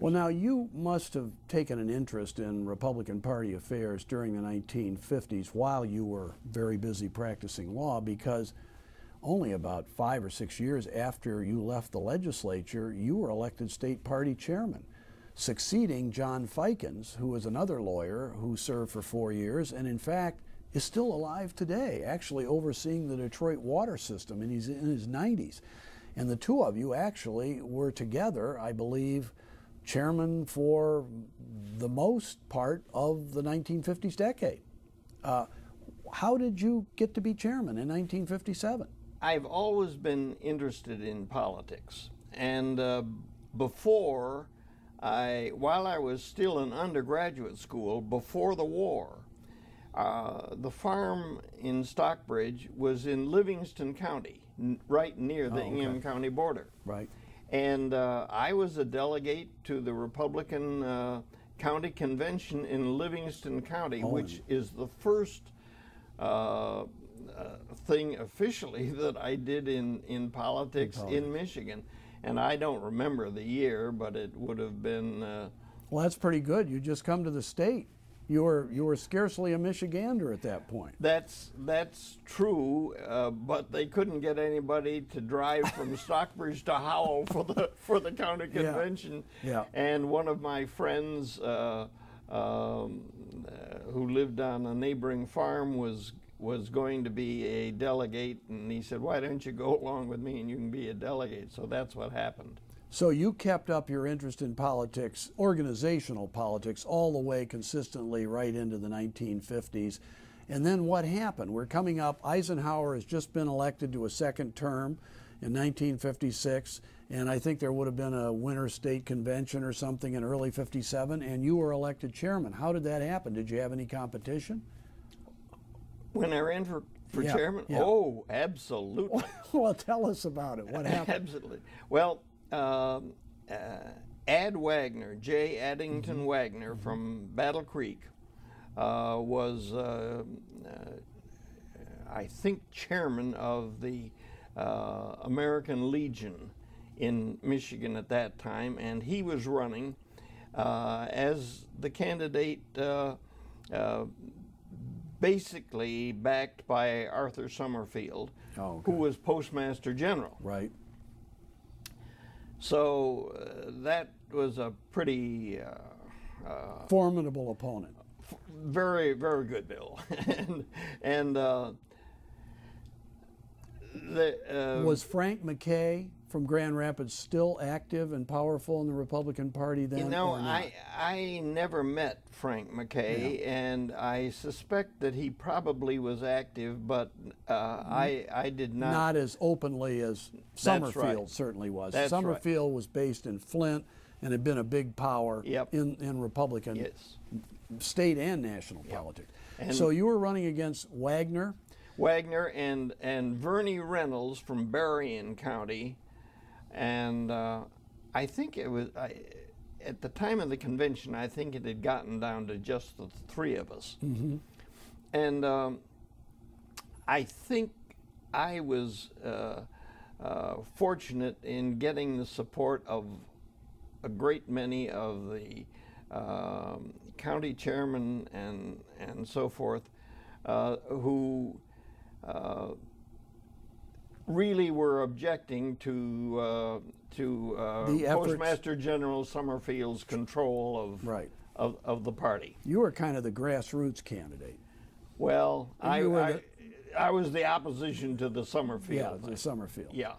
Well, now you must have taken an interest in Republican Party affairs during the 1950s while you were very busy practicing law, because only about 5 or 6 years after you left the legislature, you were elected state party chairman, succeeding John Fikens, who was another lawyer who served for 4 years and in fact is still alive today, actually overseeing the Detroit water system, and he's in his 90s. And the two of you actually were together, I believe, chairman for the most part of the 1950s decade. How did you get to be chairman in 1957? I've always been interested in politics, and while I was still in undergraduate school, before the war, the farm in Stockbridge was in Livingston County, right near the Ingham County border. Right. And I was a delegate to the Republican County Convention in Livingston County, which is the first thing officially that I did in politics in Michigan. And I don't remember the year, but it would have been... well, that's pretty good. You just come to the state. You were scarcely a Michigander at that point. That's true, but they couldn't get anybody to drive from Stockbridge to Howell for the county convention. Yeah. And one of my friends who lived on a neighboring farm was going to be a delegate, and he said, "Why don't you go along with me and you can be a delegate?" So that's what happened. So you kept up your interest in politics, organizational politics, all the way consistently right into the 1950s. And then what happened? We're coming up, Eisenhower has just been elected to a second term in 1956, and I think there would have been a winter state convention or something in early 57, and you were elected chairman. How did that happen? Did you have any competition? When I ran for chairman? Yeah. Oh, absolutely. Well, tell us about it. What happened? Absolutely. Well, Ad Wagner, J. Addington Wagner from Battle Creek, was, I think, chairman of the American Legion in Michigan at that time, and he was running as the candidate basically backed by Arthur Summerfield, who was Postmaster General. Right. So that was a pretty formidable opponent. Very, very good bill. Was Frank McKay from Grand Rapids still active and powerful in the Republican Party then? You know, I never met Frank McKay, and I suspect that he probably was active, but I did not. Not as openly as Summerfield certainly was. That's Summerfield was based in Flint and had been a big power in Republican state and national politics. And so you were running against Wagner? Wagner and Vernie Reynolds from Berrien County. And I think it was, at the time of the convention, I think it had gotten down to just the three of us. Mm-hmm. And I think I was fortunate in getting the support of a great many of the county chairmen and so forth who really were objecting to Postmaster General Summerfield's control of the party. You were kind of the grassroots candidate. Well, I was the opposition to the Summerfield. Yeah, the Summerfield. Yeah,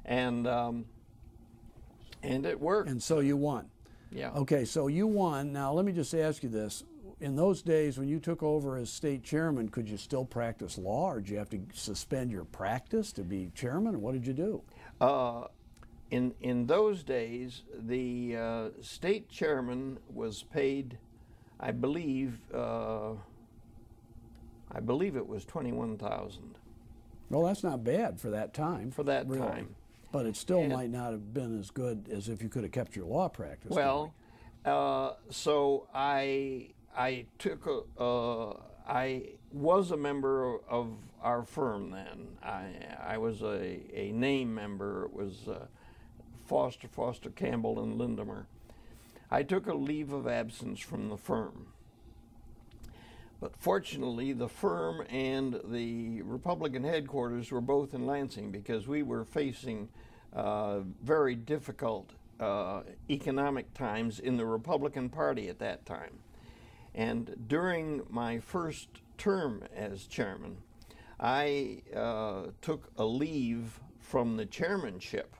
and it worked. And so you won. Yeah. Okay, so you won. Now let me just ask you this. In those days, when you took over as state chairman, could you still practice law, or did you have to suspend your practice to be chairman? What did you do? In those days, the state chairman was paid, I believe it was $21,000. Well, that's not bad for that time. For that time. But it still might not have been as good as if you could have kept your law practice. Well, so I was a member of our firm then. I was a name member. It was Foster, Campbell, and Lindemer. I took a leave of absence from the firm. But fortunately, the firm and the Republican headquarters were both in Lansing because we were facing very difficult economic times in the Republican Party at that time. And during my first term as chairman, I took a leave from the chairmanship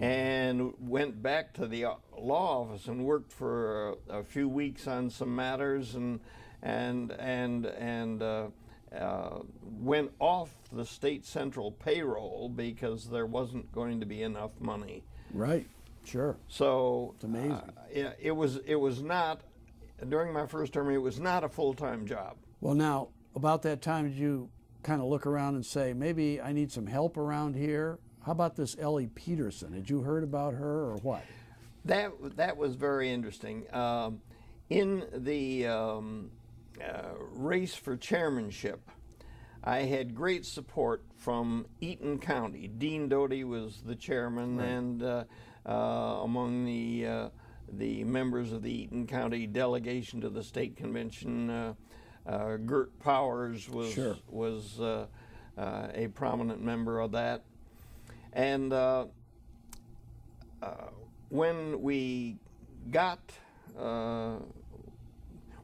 and went back to the law office and worked for a few weeks on some matters and went off the state central payroll because there wasn't going to be enough money. Right, sure. So it's amazing. It was not, during my first term, it was not a full-time job. Well, now, about that time, did you kind of look around and say, maybe I need some help around here? How about this Ellie Peterson? Had you heard about her or what? That was very interesting. In the race for chairmanship, I had great support from Eaton County. Dean Doty was the chairman, right. And among the members of the Eaton County delegation to the state convention, Gert Powers was a prominent member of that. And when we got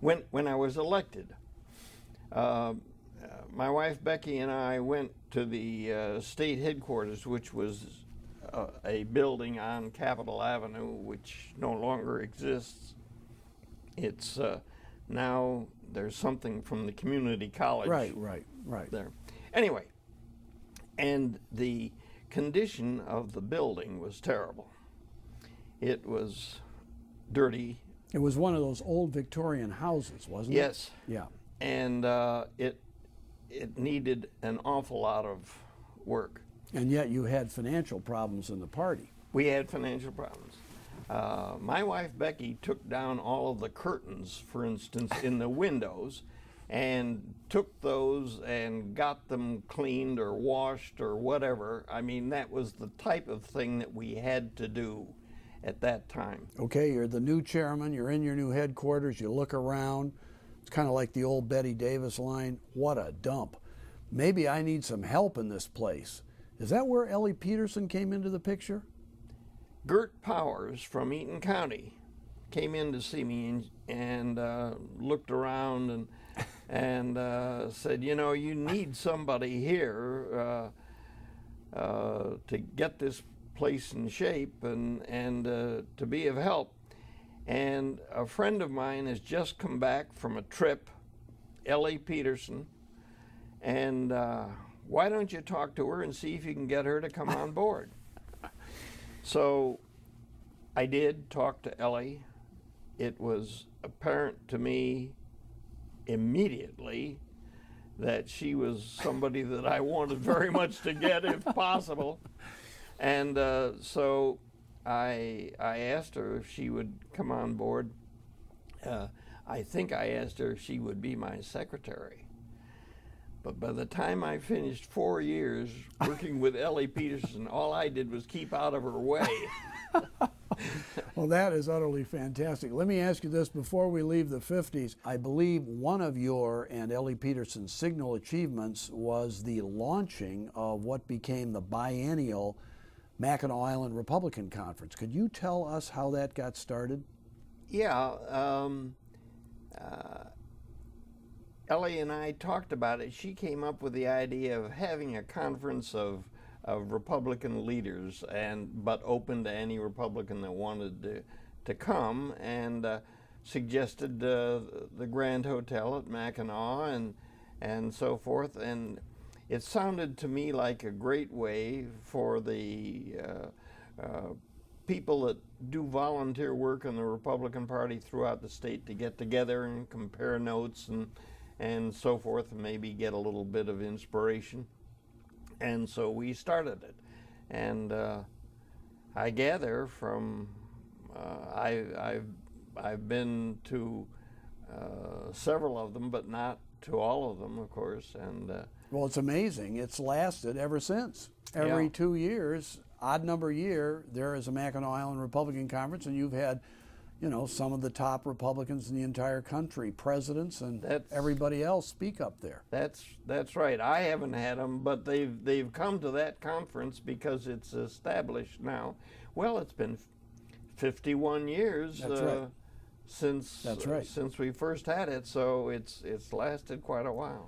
when I was elected, my wife Becky and I went to the state headquarters, which was a building on Capitol Avenue, which no longer exists. It's now there's something from the community college. Right. There. Anyway, and the condition of the building was terrible. It was dirty. It was one of those old Victorian houses, wasn't it? Yes. Yeah. And it needed an awful lot of work. And yet you had financial problems in the party. We had financial problems. My wife Becky took down all of the curtains, for instance, in the windows, and took those and got them cleaned or washed or whatever. I mean, that was the type of thing that we had to do at that time. Okay, you're the new chairman, you're in your new headquarters, you look around. It's kind of like the old Betty Davis line, what a dump. Maybe I need some help in this place. Is that where Ellie Peterson came into the picture? Gert Powers from Eaton County came in to see me and looked around and said, you know, you need somebody here to get this place in shape and to be of help. And a friend of mine has just come back from a trip, Ellie Peterson, and why don't you talk to her and see if you can get her to come on board? So I did talk to Ellie. It was apparent to me immediately that she was somebody that I wanted very much to get if possible. And so I asked her if she would come on board. I think I asked her if she would be my secretary. But by the time I finished 4 years working with Ellie Peterson, all I did was keep out of her way. Well, that is utterly fantastic. Let me ask you this before we leave the 50s. I believe one of your and Ellie Peterson's signal achievements was the launching of what became the biennial Mackinac Island Republican Conference. Could you tell us how that got started? Yeah. Ellie and I talked about it. She came up with the idea of having a conference of Republican leaders, but open to any Republican that wanted to come, and suggested the Grand Hotel at Mackinac and so forth. And it sounded to me like a great way for the people that do volunteer work in the Republican Party throughout the state to get together and compare notes and so forth, and maybe get a little bit of inspiration. And so we started it. And I gather from, I've been to several of them, but not to all of them, of course. And well, it's amazing. It's lasted ever since. Every 2 years, odd number year, there is a Mackinac Island Republican Conference, and you've had you know, some of the top Republicans in the entire country, presidents and everybody else, speak up there. That's right. I haven't had them, but they've come to that conference because it's established now. Well, it's been 51 years since we first had it, so it's lasted quite a while.